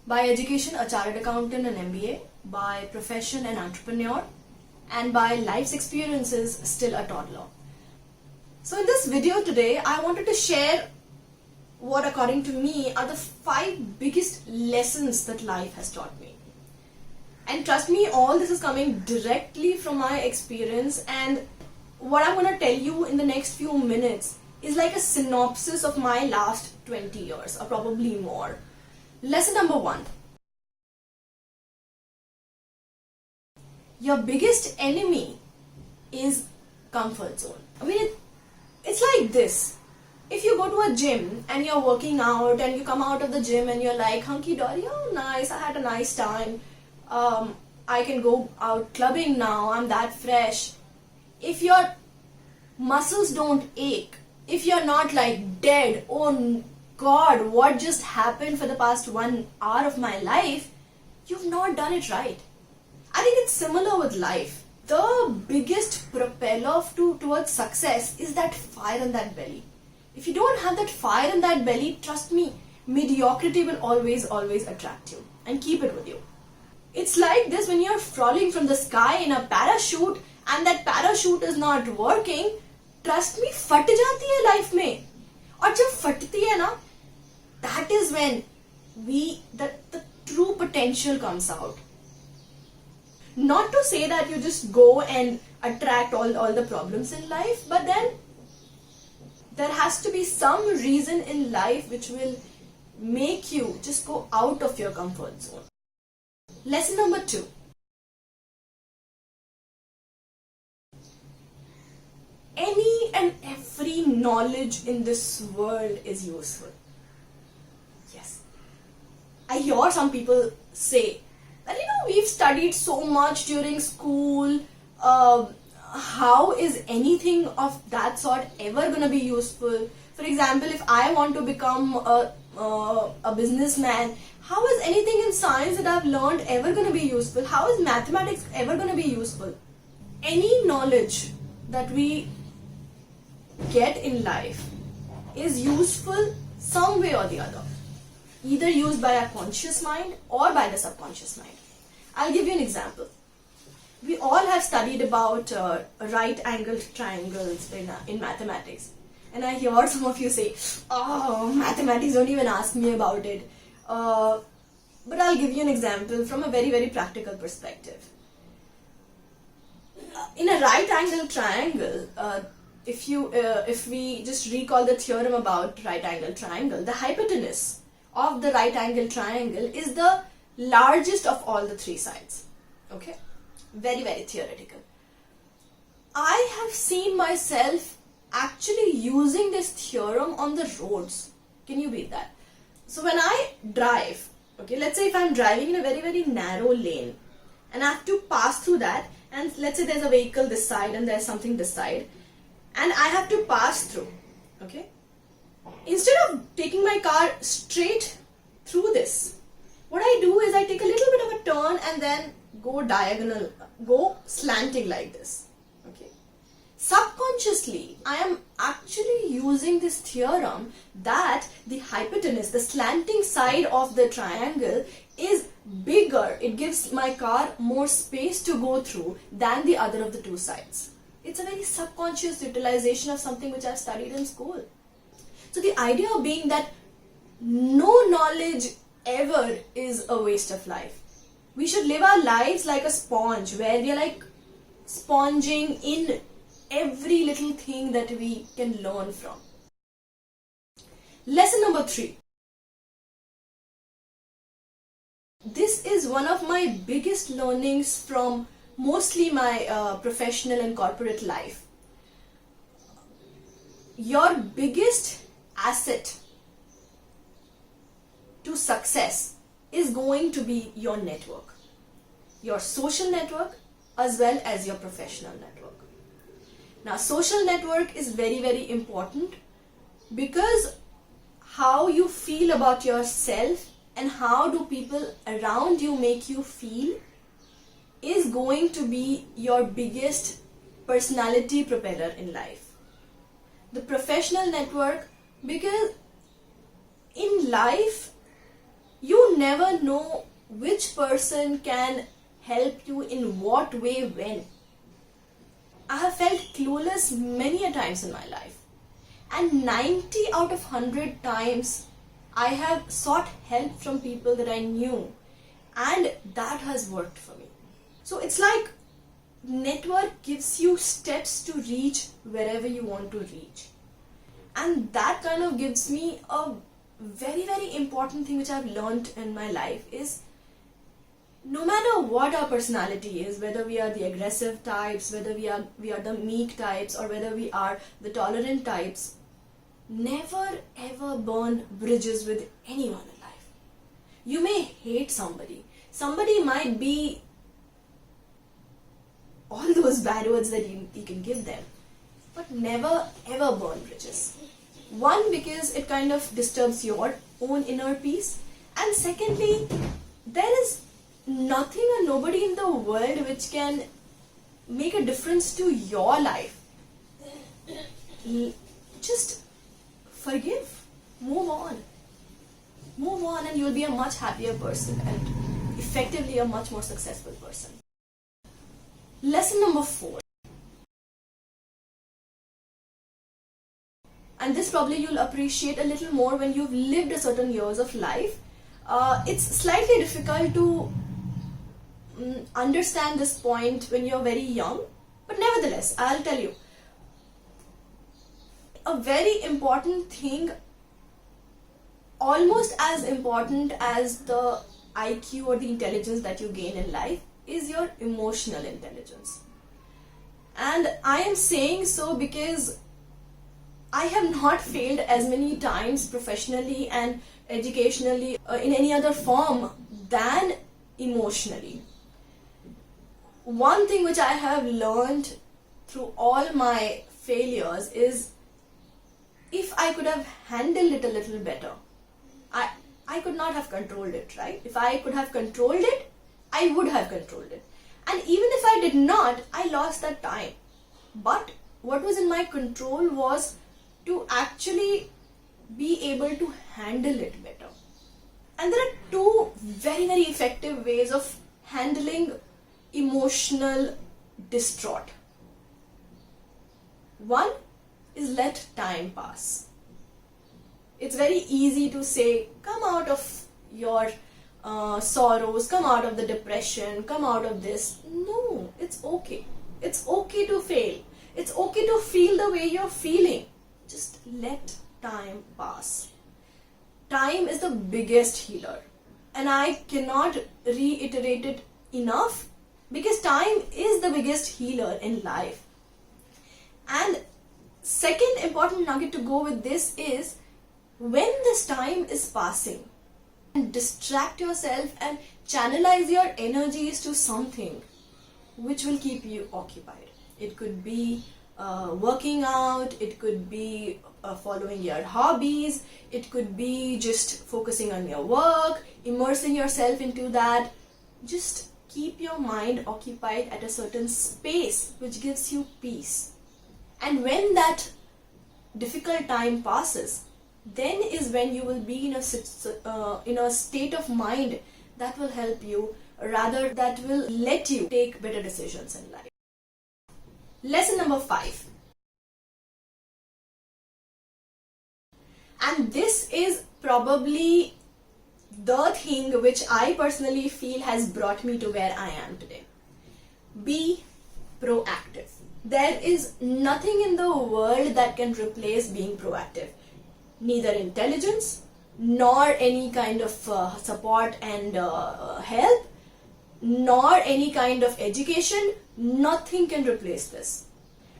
By education, a chartered accountant and MBA. By profession, an entrepreneur. And by life's experiences, still a toddler. So in this video today, I wanted to share what according to me are the 5 biggest lessons that life has taught me. And trust me, all this is coming directly from my experience, and what I'm going to tell you in the next few minutes is like a synopsis of my last 20 years or probably more. Lesson number 1. Your biggest enemy is comfort zone. I mean, it's like this. If you go to a gym and you're working out and you come out of the gym and you're like, hunky dory, oh nice, I had a nice time. I can go out clubbing now, I'm that fresh. If your muscles don't ache, if you're not like dead, oh God, what just happened for the past 1 hour of my life, you've not done it right. I think it's similar with life. The biggest propeller towards success is that fire in that belly. If you don't have that fire in that belly, trust me, mediocrity will always attract you and keep it with you. It's like this when you're falling from the sky in a parachute and that parachute is not working. Trust me, फट जाती है life में. और जब फटती है ना, that is when the true potential comes out. Not to say that you just go and attract all the problems in life, but then there has to be some reason in life which will make you just go out of your comfort zone. Lesson number 2. Any and every knowledge in this world is useful. Yes. I hear some people say that, we've studied so much during school. How is anything of that sort ever going to be useful? For example, if I want to become a businessman, how is anything in science that I've learned ever going to be useful? How is mathematics ever going to be useful? Any knowledge that we get in life is useful some way or the other, either used by our conscious mind or by the subconscious mind. I'll give you an example. We all have studied about right-angled triangles in mathematics, and I hear some of you say, oh, mathematics, don't even ask me about it. But I'll give you an example from a very, very practical perspective. In a right-angled triangle, if we just recall the theorem about right-angled triangle, the hypotenuse of the right-angled triangle is the largest of all the 3 sides. Okay? Very, very theoretical. I have seen myself actually using this theorem on the roads. Can you beat that? So when I drive, okay, let's say if I'm driving in a very, very narrow lane and I have to pass through that, and let's say there's a vehicle this side and there's something this side, and I have to pass through, okay? Instead of taking my car straight through this, what I do is I take a little bit of a turn and then go diagonal, go slanting like this, okay? Subconsciously, I am actually using this theorem that the hypotenuse, the slanting side of the triangle is bigger. It gives my car more space to go through than the other of the 2 sides. It's a very subconscious utilization of something which I've studied in school. So the idea being that no knowledge ever is a waste of life. We should live our lives like a sponge, where we are like sponging in every little thing that we can learn from. Lesson number 3. This is one of my biggest learnings from mostly my professional and corporate life. Your biggest asset to success is going to be your network, your social network as well as your professional network. Now, social network is very, very important because how you feel about yourself and how do people around you make you feel is going to be your biggest personality propeller in life. The professional network, because in life You never know which person can help you in what way when. I have felt clueless many a times in my life. And 90 out of 100 times I have sought help from people that I knew, and that has worked for me. So it's like network gives you steps to reach wherever you want to reach. And that kind of gives me a very, very important thing which I've learned in my life is no matter what our personality is, whether we are the aggressive types, whether we are the meek types, or whether we are the tolerant types, never ever burn bridges with anyone in life. You may hate somebody. Somebody might be all those bad words that you can give them. But never ever burn bridges. One, because it kind of disturbs your own inner peace. And secondly, there is nothing or nobody in the world which can make a difference to your life. Just forgive. Move on. Move on and you'll be a much happier person and effectively a much more successful person. Lesson number 4. And this probably you'll appreciate a little more when you've lived a certain years of life. It's slightly difficult to understand this point when you're very young, but nevertheless, I'll tell you. A very important thing, almost as important as the IQ or the intelligence that you gain in life, is your emotional intelligence. And I am saying so because I have not failed as many times professionally and educationally in any other form than emotionally. One thing which I have learned through all my failures is if I could have handled it a little better, I could not have controlled it, right? If I could have controlled it, I would have controlled it. And even if I did not, I lost that time. But what was in my control was to actually be able to handle it better. And there are two very, very effective ways of handling emotional distraught. One is let time pass. It's very easy to say, come out of your sorrows, come out of the depression, come out of this. No, it's okay. It's okay to fail. It's okay to feel the way you're feeling. Just let time pass. Time is the biggest healer. And I cannot reiterate it enough because time is the biggest healer in life. And second important nugget to go with this is when this time is passing, distract yourself and channelize your energies to something which will keep you occupied. It could be working out, it could be following your hobbies, it could be just focusing on your work, immersing yourself into that. Just keep your mind occupied at a certain space which gives you peace. And when that difficult time passes, then is when you will be in a state of mind that will help you, rather that will let you take better decisions in life. Lesson number 5. And this is probably the thing which I personally feel has brought me to where I am today. Be proactive. There is nothing in the world that can replace being proactive. Neither intelligence, nor any kind of support and help, nor any kind of education. Nothing can replace this.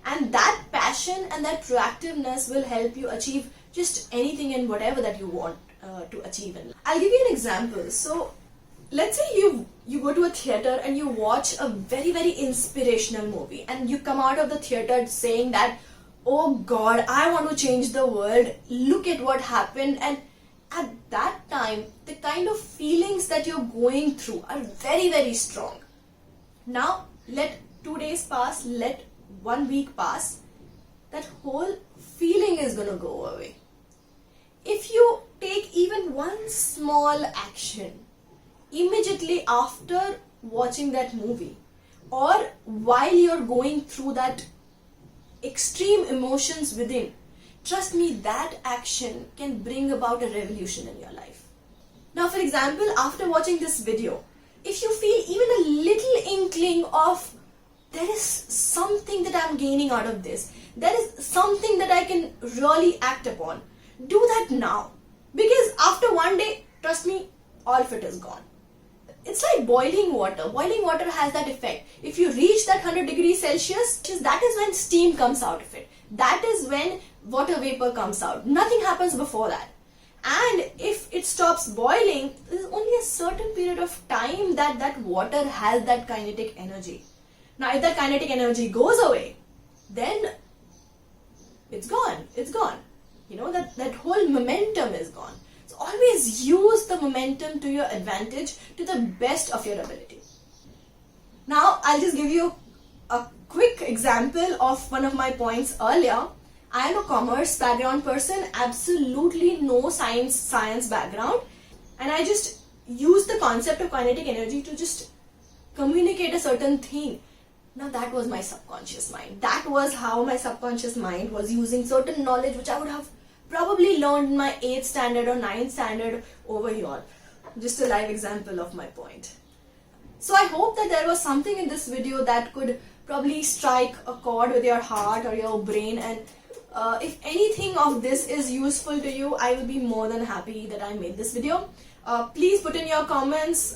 And that passion and that proactiveness will help you achieve just anything and whatever that you want to achieve in life. I'll give you an example. So let's say you go to a theater and you watch a very, very inspirational movie and you come out of the theater saying that, oh God, I want to change the world. Look at what happened. And at that time, the kind of feelings that you're going through are very, very strong. Now, let 2 days pass, let 1 week pass. That whole feeling is going to go away. If you take even one small action immediately after watching that movie, or while you're going through that extreme emotions within, trust me, that action can bring about a revolution in your life. Now, for example, after watching this video, if you feel even a little inkling of there is something that I'm gaining out of this, there is something that I can really act upon, do that now. Because after one day, trust me, all of it is gone. It's like boiling water. Boiling water has that effect. If you reach that 100 degrees Celsius, that is when steam comes out of it. That is when water vapor comes out. Nothing happens before that. And if it stops boiling, there's only a certain period of time that that water has that kinetic energy. Now, if that kinetic energy goes away, then it's gone. It's gone. You know, that whole momentum is gone. So always use the momentum to your advantage, to the best of your ability. Now, I'll just give you a quick example of one of my points earlier. I am a commerce background person, absolutely no science background, and I just use the concept of kinetic energy to just communicate a certain thing. Now, that was my subconscious mind. That was how my subconscious mind was using certain knowledge which I would have probably learned in my 8th standard or 9th standard over here. Just a live example of my point. So I hope that there was something in this video that could probably strike a chord with your heart or your brain, and if anything of this is useful to you, I will be more than happy that I made this video. Please put in your comments,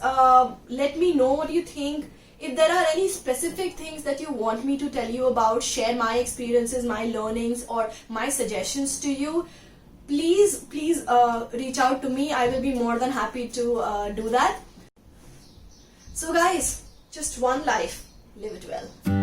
let me know what you think. If there are any specific things that you want me to tell you about, share my experiences, my learnings, or my suggestions to you, please reach out to me. I will be more than happy to do that. So guys, just one life, live it well.